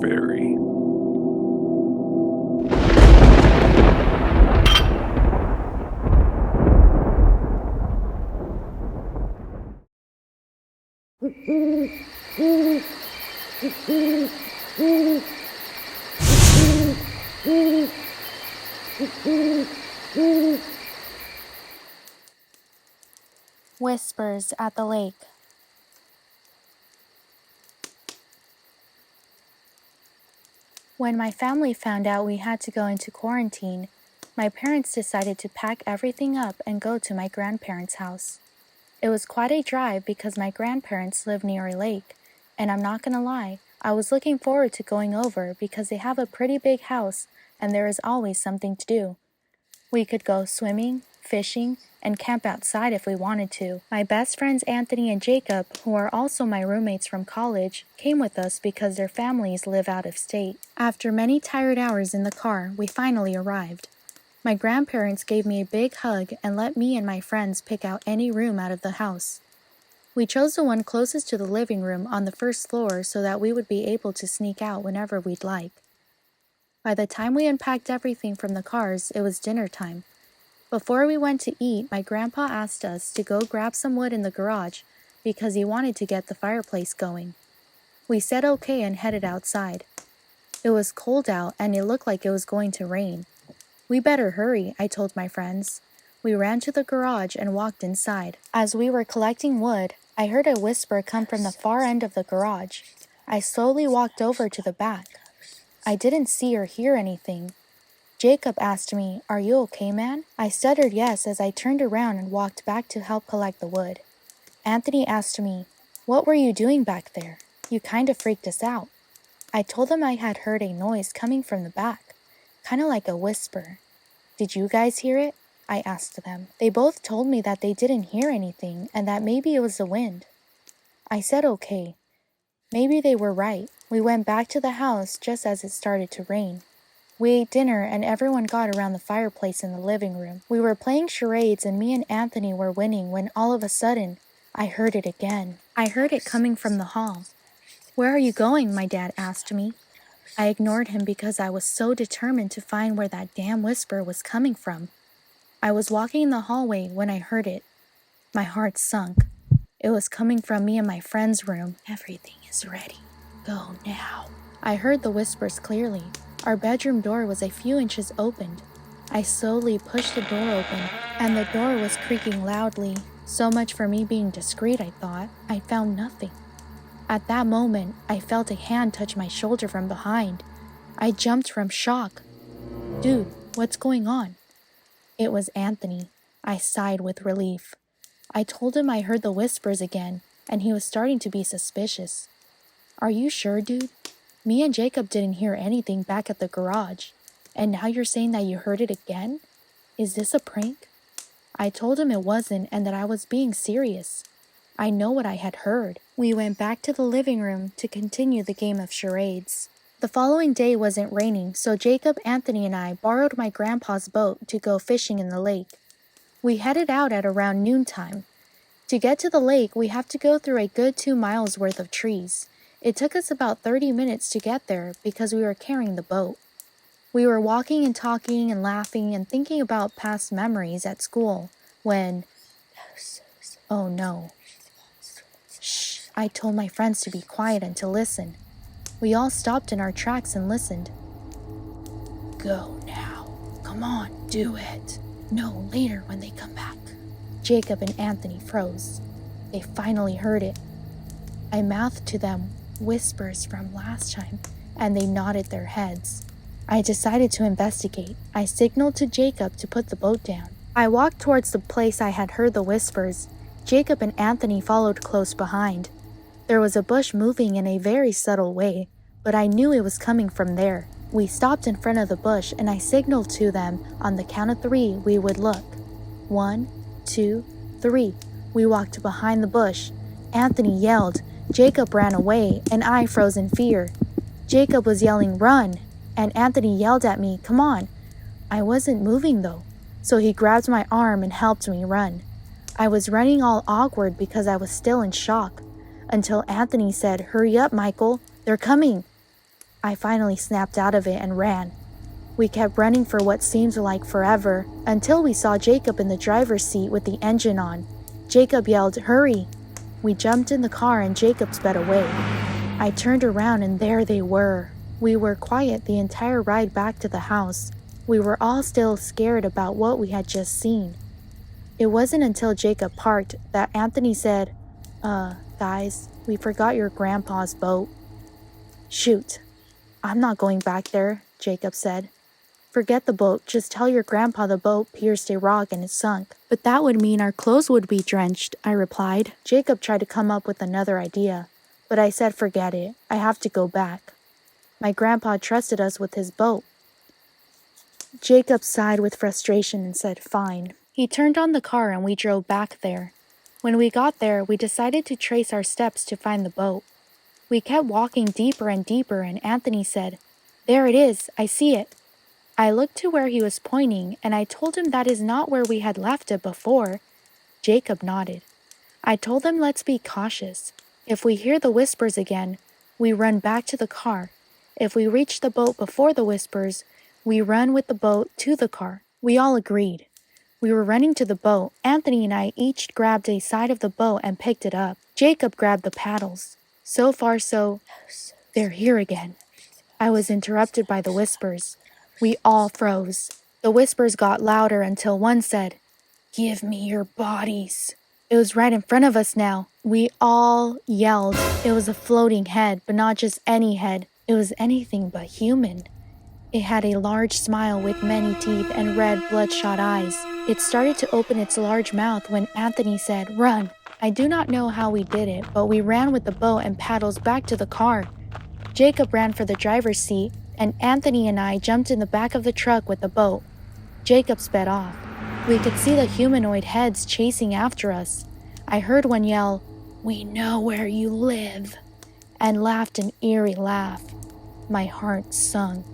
Faerie. Whispers at the lake. When my family found out we had to go into quarantine, my parents decided to pack everything up and go to my grandparents' house. It was quite a drive because my grandparents live near a lake, and I'm not gonna lie, I was looking forward to going over because they have a pretty big house and there is always something to do. We could go swimming, fishing, and camp outside if we wanted to. My best friends Anthony and Jacob, who are also my roommates from college, came with us because their families live out of state. After many tired hours in the car, we finally arrived. My grandparents gave me a big hug and let me and my friends pick out any room out of the house. We chose the one closest to the living room on the first floor so that we would be able to sneak out whenever we'd like. By the time we unpacked everything from the cars, it was dinner time. Before we went to eat, my grandpa asked us to go grab some wood in the garage because he wanted to get the fireplace going. We said okay and headed outside. It was cold out and it looked like it was going to rain. We better hurry, I told my friends. We ran to the garage and walked inside. As we were collecting wood, I heard a whisper come from the far end of the garage. I slowly walked over to the back. I didn't see or hear anything. Jacob asked me, "Are you okay, man?" I stuttered yes as I turned around and walked back to help collect the wood. Anthony asked me, "What were you doing back there? You kind of freaked us out." I told him I had heard a noise coming from the back, kind of like a whisper. "Did you guys hear it?" I asked them. They both told me that they didn't hear anything and that maybe it was the wind. I said okay. Maybe they were right. We went back to the house just as it started to rain. We ate dinner and everyone got around the fireplace in the living room. We were playing charades and me and Anthony were winning when all of a sudden, I heard it again. I heard it coming from the hall. "Where are you going?" my dad asked me. I ignored him because I was so determined to find where that damn whisper was coming from. I was walking in the hallway when I heard it. My heart sunk. It was coming from me and my friend's room. "Everything is ready. Go now." I heard the whispers clearly. Our bedroom door was a few inches opened. I slowly pushed the door open, and the door was creaking loudly. So much for me being discreet, I thought. I found nothing. At that moment, I felt a hand touch my shoulder from behind. I jumped from shock. "Dude, what's going on?" It was Anthony. I sighed with relief. I told him I heard the whispers again, and he was starting to be suspicious. "Are you sure, dude? Me and Jacob didn't hear anything back at the garage, and now you're saying that you heard it again? Is this a prank?" I told him it wasn't and that I was being serious. I know what I had heard. We went back to the living room to continue the game of charades. The following day wasn't raining, so Jacob, Anthony, and I borrowed my grandpa's boat to go fishing in the lake. We headed out at around noontime. To get to the lake, we have to go through a good 2 miles worth of trees. It took us about 30 minutes to get there because we were carrying the boat. We were walking and talking and laughing and thinking about past memories at school when... Oh no. Shh, I told my friends to be quiet and to listen. We all stopped in our tracks and listened. "Go now. Come on, do it. No, later when they come back." Jacob and Anthony froze. They finally heard it. I mouthed to them whispers from last time, and they nodded their heads. I decided to investigate. I signaled to Jacob to put the boat down. I walked towards the place I had heard the whispers. Jacob and Anthony followed close behind. There was a bush moving in a very subtle way, but I knew it was coming from there. We stopped in front of the bush and I signaled to them on the count of 3 we would look. 1, 2, 3. We walked behind the bush. Anthony yelled. Jacob ran away and I froze in fear. Jacob was yelling, "Run!" and Anthony yelled at me, "Come on." I wasn't moving though, so he grabbed my arm and helped me run. I was running all awkward because I was still in shock, until Anthony said, "Hurry up, Michael, they're coming." I finally snapped out of it and ran. We kept running for what seemed like forever, until we saw Jacob in the driver's seat with the engine on. Jacob yelled, "Hurry!" We jumped in the car and Jacob sped away. I turned around and there they were. We were quiet the entire ride back to the house. We were all still scared about what we had just seen. It wasn't until Jacob parked that Anthony said, guys, we forgot your grandpa's boat." "Shoot, I'm not going back there," Jacob said. "Forget the boat, just tell your grandpa the boat pierced a rock and it sunk." "But that would mean our clothes would be drenched," I replied. Jacob tried to come up with another idea, but I said forget it, I have to go back. My grandpa trusted us with his boat. Jacob sighed with frustration and said fine. He turned on the car and we drove back there. When we got there, we decided to trace our steps to find the boat. We kept walking deeper and deeper and Anthony said, "There it is, I see it." I looked to where he was pointing and I told him that is not where we had left it before. Jacob nodded. I told him let's be cautious. If we hear the whispers again, we run back to the car. If we reach the boat before the whispers, we run with the boat to the car. We all agreed. We were running to the boat. Anthony and I each grabbed a side of the boat and picked it up. Jacob grabbed the paddles. So far so, they're here again. I was interrupted by the whispers. We all froze. The whispers got louder until one said, "Give me your bodies." It was right in front of us now. We all yelled. It was a floating head, but not just any head. It was anything but human. It had a large smile with many teeth and red, bloodshot eyes. It started to open its large mouth when Anthony said, "Run." I do not know how we did it, but we ran with the boat and paddles back to the car. Jacob ran for the driver's seat, and Anthony and I jumped in the back of the truck with the boat. Jacob sped off. We could see the humanoid heads chasing after us. I heard one yell, "We know where you live," and laughed an eerie laugh. My heart sunk.